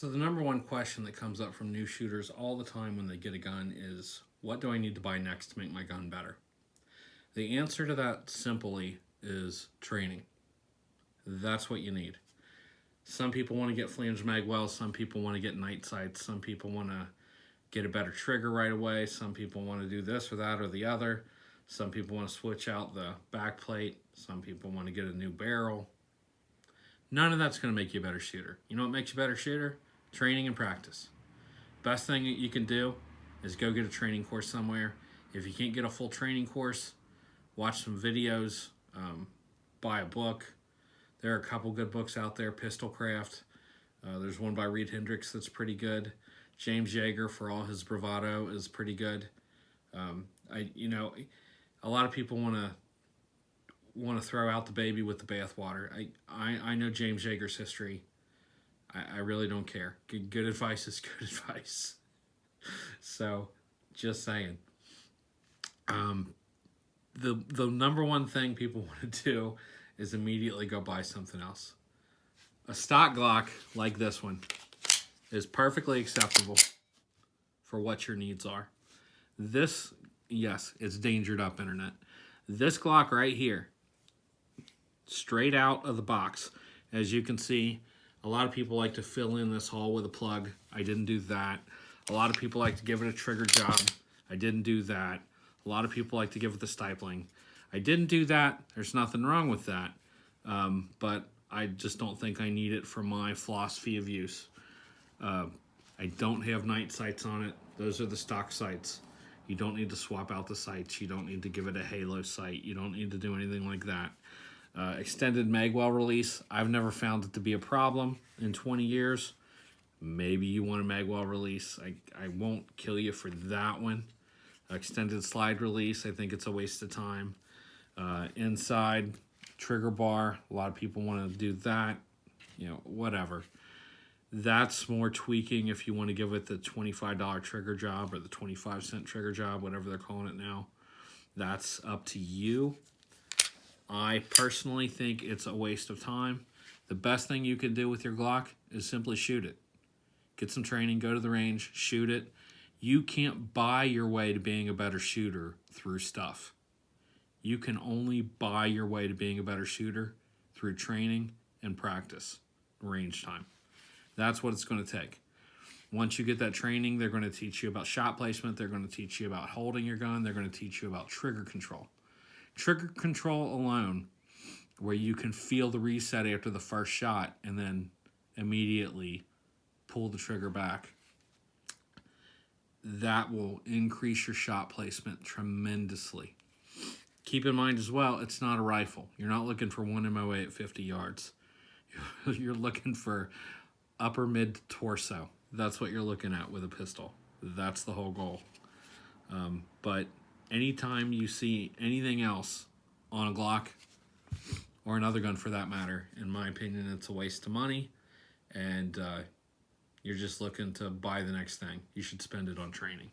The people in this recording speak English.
So the number one question that comes up from new shooters all the time when they get a gun is, what do I need to buy next to make my gun better? The answer to that simply is training. That's what you need. Some people want to get flange mag wells, some people want to get night sights, some people want to get a better trigger right away, some people want to do this or that or the other, some people want to switch out the back plate, some people want to get a new barrel. None of that's going to make you a better shooter. You know what makes you a better shooter? Training and practice. Best thing that you can do is go get a training course somewhere. If you can't get a full training course, watch some videos, buy a book. There are a couple good books out there. Pistol Craft. There's one by Reed Hendricks that's pretty good. James Yeager, for all his bravado, is pretty good. A lot of people want to throw out the baby with the bathwater. I know James Yeager's history. I really don't care. Good advice is good advice. So, just saying. The number one thing people want to do is immediately go buy something else. A stock Glock like this one is perfectly acceptable for what your needs are. This, yes, it's dangered up, internet. This Glock right here, straight out of the box, as you can see, a lot of people like to fill in this hole with a plug. I didn't do that. A lot of people like to give it a trigger job. I didn't do that. A lot of people like to give it the stipling. I didn't do that. There's nothing wrong with that. But I just don't think I need it for my philosophy of use. I don't have night sights on it. Those are the stock sights. You don't need to swap out the sights. You don't need to give it a halo sight. You don't need to do anything like that. Extended magwell release, I've never found it to be a problem in 20 years. Maybe you want a magwell release. I won't kill you for that one. Extended slide release, I think it's a waste of time. Inside trigger bar, a lot of people want to do that. Whatever. That's more tweaking if you want to give it the $25 trigger job or the 25-cent trigger job, whatever they're calling it now. That's up to you. I personally think it's a waste of time. The best thing you can do with your Glock is simply shoot it. Get some training, go to the range, shoot it. You can't buy your way to being a better shooter through stuff. You can only buy your way to being a better shooter through training and practice, range time. That's what it's going to take. Once you get that training, they're going to teach you about shot placement. They're going to teach you about holding your gun. They're going to teach you about trigger control. Trigger control alone, where you can feel the reset after the first shot and then immediately pull the trigger back, that will increase your shot placement tremendously. Keep in mind as well, it's not a rifle. You're not looking for one MOA at 50 yards. You're looking for upper mid torso. That's what you're looking at with a pistol. That's the whole goal. But anytime you see anything else on a Glock or another gun for that matter, in my opinion, it's a waste of money, and you're just looking to buy the next thing. You should spend it on training.